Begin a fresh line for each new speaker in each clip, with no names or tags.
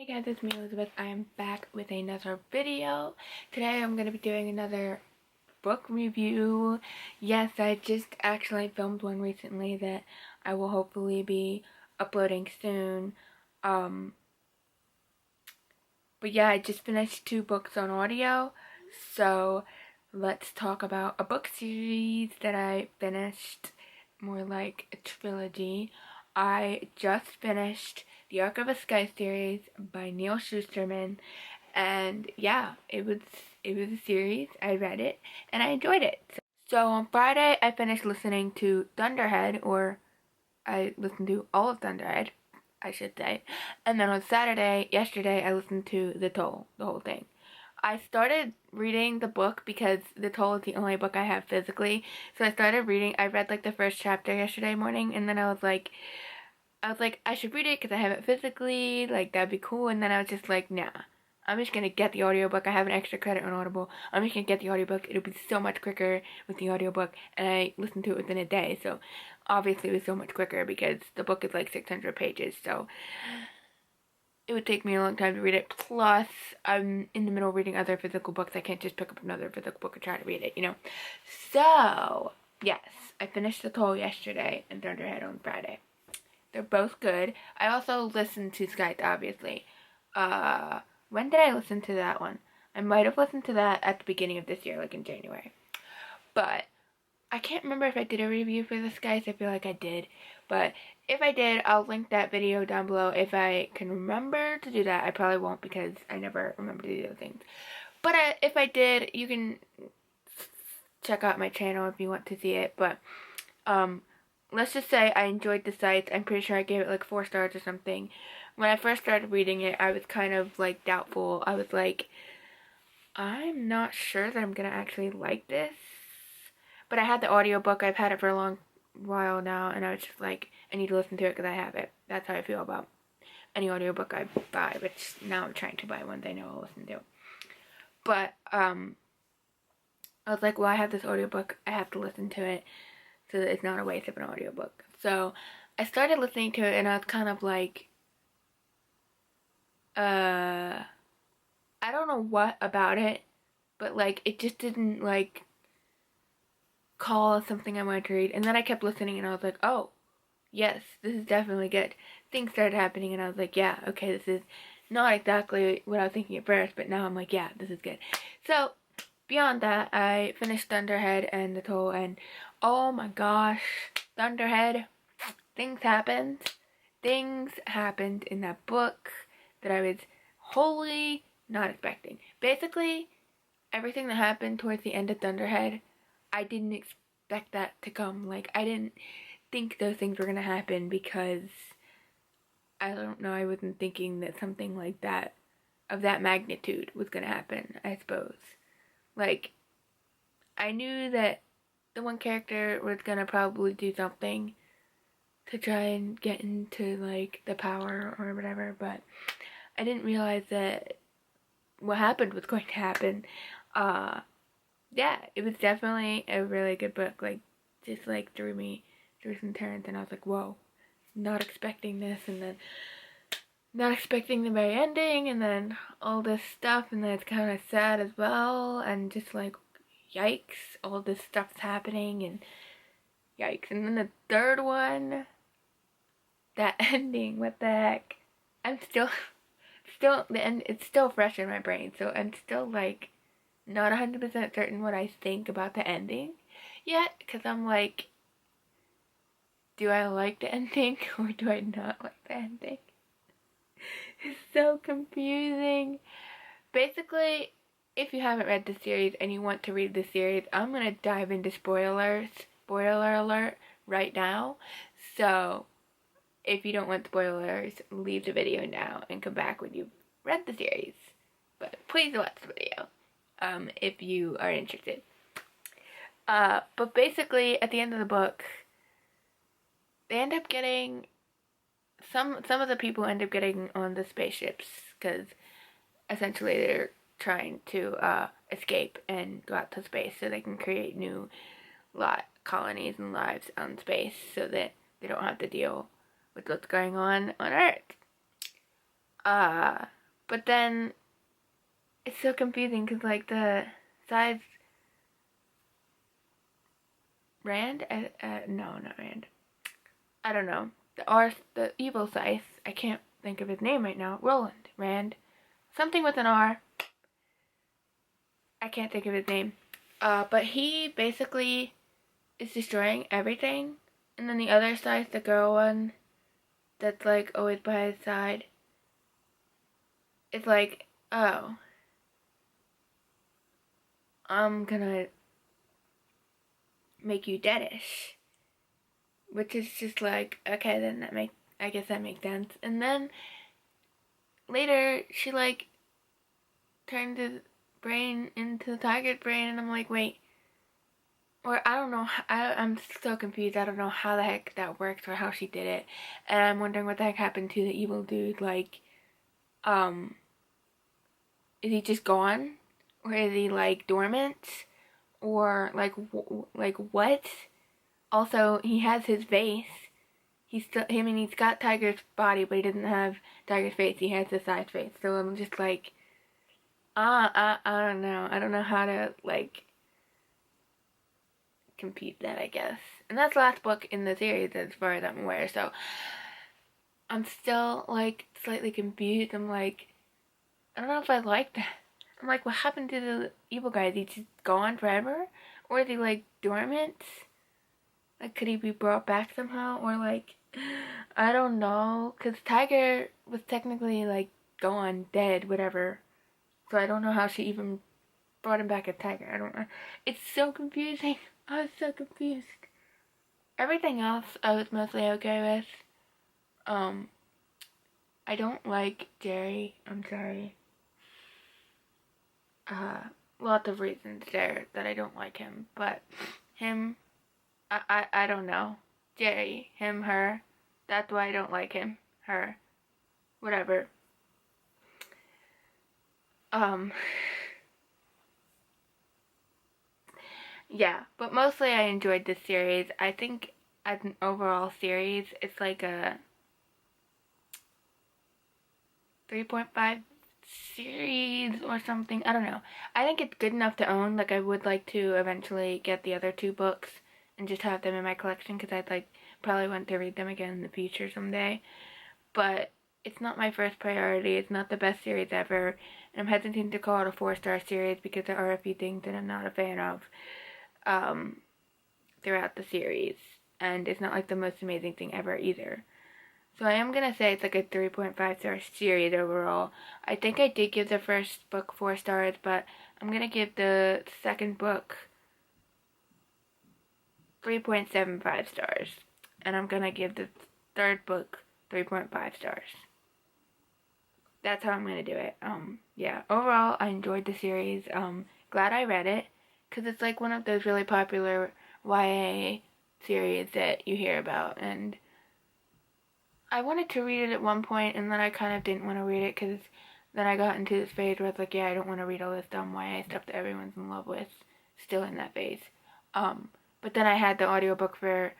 Hey guys, it's me Elizabeth. I am back with another video. Today I'm going to be doing another book review. Yes, I just actually filmed one recently that I will hopefully be uploading soon. But yeah, I just finished 2 books on audio. So let's talk about a book series that I finished, more like a trilogy. I just finished the Arc of a Scythe series by Neil Schusterman, and yeah, it was a series. I read it and I enjoyed it. So on Friday I finished listening to Thunderhead, or I listened to all of Thunderhead, I should say. And then on Saturday, yesterday, I listened to The Toll, the whole thing. I started reading the book because The Toll is the only book I have physically. So I started reading. I read like the first chapter yesterday morning, and then I was like, I should read it because I have it physically. Like, that'd be cool. And then I was just like, nah. I'm just gonna get the audiobook. I have an extra credit on Audible. I'm just gonna get the audiobook. It'll be so much quicker with the audiobook. And I listened to it within a day. So obviously it was so much quicker because the book is like 600 pages. So it would take me a long time to read it. Plus, I'm in the middle of reading other physical books. I can't just pick up another physical book and try to read it, you know? So, yes. I finished The Toll yesterday and Thunderhead on Friday. They're both good. I also listened to Scythe, obviously. When did I listen to that one? I might have listened to that at the beginning of this year, like in January. But I can't remember if I did a review for the Scythe. I feel like I did. But if I did, I'll link that video down below. If I can remember to do that, I probably won't because I never remember to do those things. But if I did, you can check out my channel if you want to see it. But let's just say I enjoyed the Scythe. I'm pretty sure I gave it like 4 stars or something. When I first started reading it, I was kind of like doubtful. I was like, I'm not sure that I'm gonna actually like this. But I had the audiobook. I've had it for a long while now, and I was just like, I need to listen to it because I have it. That's how I feel about any audiobook I buy, which now I'm trying to buy ones I know I'll listen to. But I was like, well, I have this audiobook. I have to listen to it so that it's not a waste of an audiobook. So I started listening to it, and I was kind of like, I don't know what about it, but like it just didn't like call something I wanted to read. And then I kept listening, and I was like, oh, yes, this is definitely good. Things started happening, and I was like, yeah, okay, this is not exactly what I was thinking at first, but now I'm like, yeah, this is good. So beyond that, I finished Thunderhead and The Toll, and oh my gosh, Thunderhead, things happened. Things happened in that book that I was wholly not expecting. Basically, everything that happened towards the end of Thunderhead, I didn't expect that to come. Like, I didn't think those things were gonna happen because, I don't know, I wasn't thinking that something like that, of that magnitude, was gonna happen, I suppose. Like, I knew that the one character was gonna probably do something to try and get into, like, the power or whatever, but I didn't realize that what happened was going to happen. Yeah, it was definitely a really good book. Like, just like threw me through some turns, and I was like, whoa, not expecting this, and then not expecting the very ending, and then all this stuff, and then it's kind of sad as well, and just like, yikes, all this stuff's happening, and yikes. And then the third one, that ending, what the heck? I'm still, the end, it's still fresh in my brain, so I'm still like, not 100% certain what I think about the ending yet, because I'm like, do I like the ending or do I not like the ending? It's so confusing. Basically, if you haven't read the series and you want to read the series, I'm going to dive into spoiler alert, right now. So, if you don't want spoilers, leave the video now and come back when you've read the series. But please watch the video. If you are interested. But basically, at the end of the book, they end up getting, some of the people end up getting on the spaceships, because essentially they're trying to escape and go out to space so they can create new colonies and lives on space so that they don't have to deal with what's going on Earth. But then it's so confusing because like the Scythe Rand, no, not Rand. I don't know. The evil Scythe. I can't think of his name right now. Roland Rand, something with an R. I can't think of his name. But he basically is destroying everything, and then the other Scythe, the girl one, that's like always by his side, is like, oh, I'm gonna make you deadish, which is just like, okay, then I guess that makes sense. And then later she like turned his brain into the tiger's brain, and I'm like, wait, or I don't know, I'm so confused. I don't know how the heck that works or how she did it, and I'm wondering what the heck happened to the evil dude. Like, is he just gone, or is he like dormant, or like what? Also, he has his face. He's still, I mean, he's got Tiger's body, but he doesn't have Tiger's face. He has the side face. So I'm just like, I don't know. I don't know how to like compete that, I guess. And that's the last book in the series as far as I'm aware. So I'm still like slightly confused. I'm like, I don't know if I like that. I'm like, what happened to the evil guy? Is he just gone forever? Or is he like dormant? Like, could he be brought back somehow? Or like, I don't know. Because Tiger was technically like gone, dead, whatever. So I don't know how she even brought him back as Tiger. I don't know. It's so confusing. I was so confused. Everything else I was mostly okay with. I don't like Jerry. I'm sorry. Lots of reasons there that I don't like him. But him, I don't know. Jerry, him, her. That's why I don't like him. Her. Whatever. Yeah, but mostly I enjoyed this series. I think as an overall series, it's like a 3.5 series or something. I don't know. I think it's good enough to own. Like, I would like to eventually get the other two books and just have them in my collection because I'd like probably want to read them again in the future someday. But it's not my first priority. It's not the best series ever. And I'm hesitant to call it a 4-star series because there are a few things that I'm not a fan of throughout the series. And it's not like the most amazing thing ever either. So I am going to say it's like a 3.5-star series overall. I think I did give the first book 4 stars, but I'm going to give the second book 3.75 stars. And I'm going to give the third book 3.5 stars. That's how I'm going to do it. Yeah, overall, I enjoyed the series. Glad I read it, because it's like one of those really popular YA series that you hear about, and I wanted to read it at one point, and then I kind of didn't want to read it, because then I got into this phase where it's like, yeah, I don't want to read all this dumb YA stuff that everyone's in love with. Still in that phase. But then I had the audiobook for,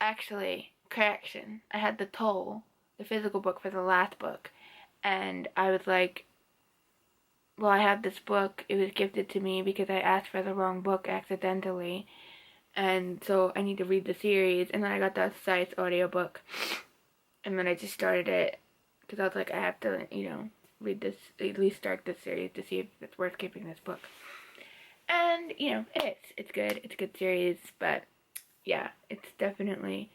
actually, correction, I had the Toll, the physical book for the last book, and I was like, well, I have this book, it was gifted to me because I asked for the wrong book accidentally, and so I need to read the series. And then I got the Scythe audiobook, and then I just started it because I was like, I have to, read this, at least start this series to see if it's worth keeping this book. And it's good. It's a good series, but yeah, it's definitely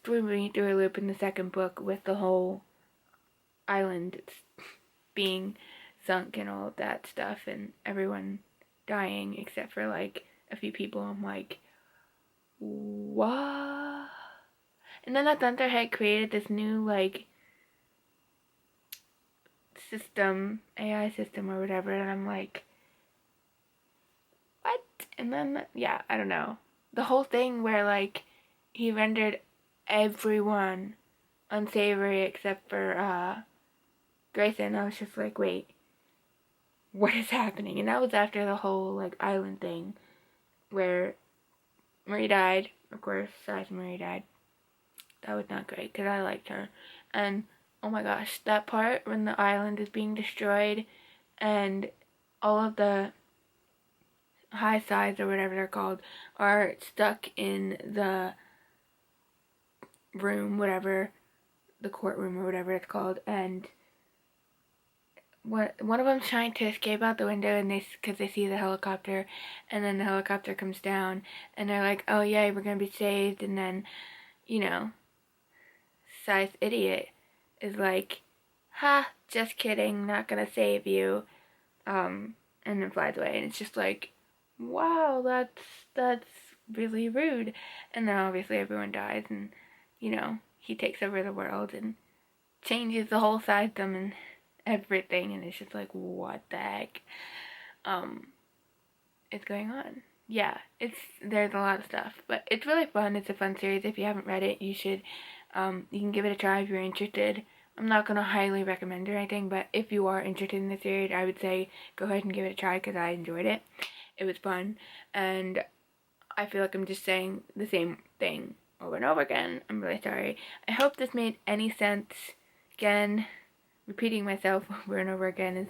threw me through a loop in the second book with the whole island being sunk and all of that stuff, and everyone dying except for like a few people. I'm like, what? And then the Thunderhead created this new like system, AI system or whatever, and I'm like, what? And then yeah, I don't know. The whole thing where like he rendered everyone unsavory except for Grayson. I was just like, wait, what is happening? And that was after the whole like island thing where Marie died. Of course, Scythe Marie died. That was not great because I liked her. And oh my gosh, that part when the island is being destroyed and all of the high sides or whatever they're called are stuck in the room, whatever, the courtroom or whatever it's called, and one of them's trying to escape out the window, and because they see the helicopter, and then the helicopter comes down, and they're like, oh yay, we're gonna be saved, and then, you know, Scythe idiot is like, ha, just kidding, not gonna save you, and then flies away, and it's just like, wow, that's really rude, and then obviously everyone dies, and, you know, he takes over the world, and changes the whole system, and everything, and it's just like, what the heck is going on? Yeah, there's a lot of stuff, but it's really fun. It's a fun series. If you haven't read it, you should. You can give it a try if you're interested. I'm not gonna highly recommend or anything, but if you are interested in the series, I would say go ahead and give it a try because I enjoyed it. It was fun, and I feel like I'm just saying the same thing over and over again. I'm really sorry. I hope this made any sense. Again, repeating myself over and over again is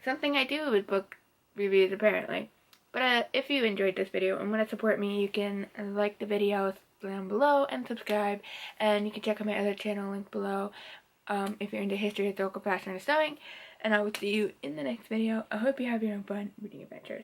something I do with book reviews apparently. But if you enjoyed this video and want to support me, you can like the video down below and subscribe, and you can check out my other channel linked below if you're into history, historical, fashion, or sewing, and I will see you in the next video. I hope you have your own fun reading adventures.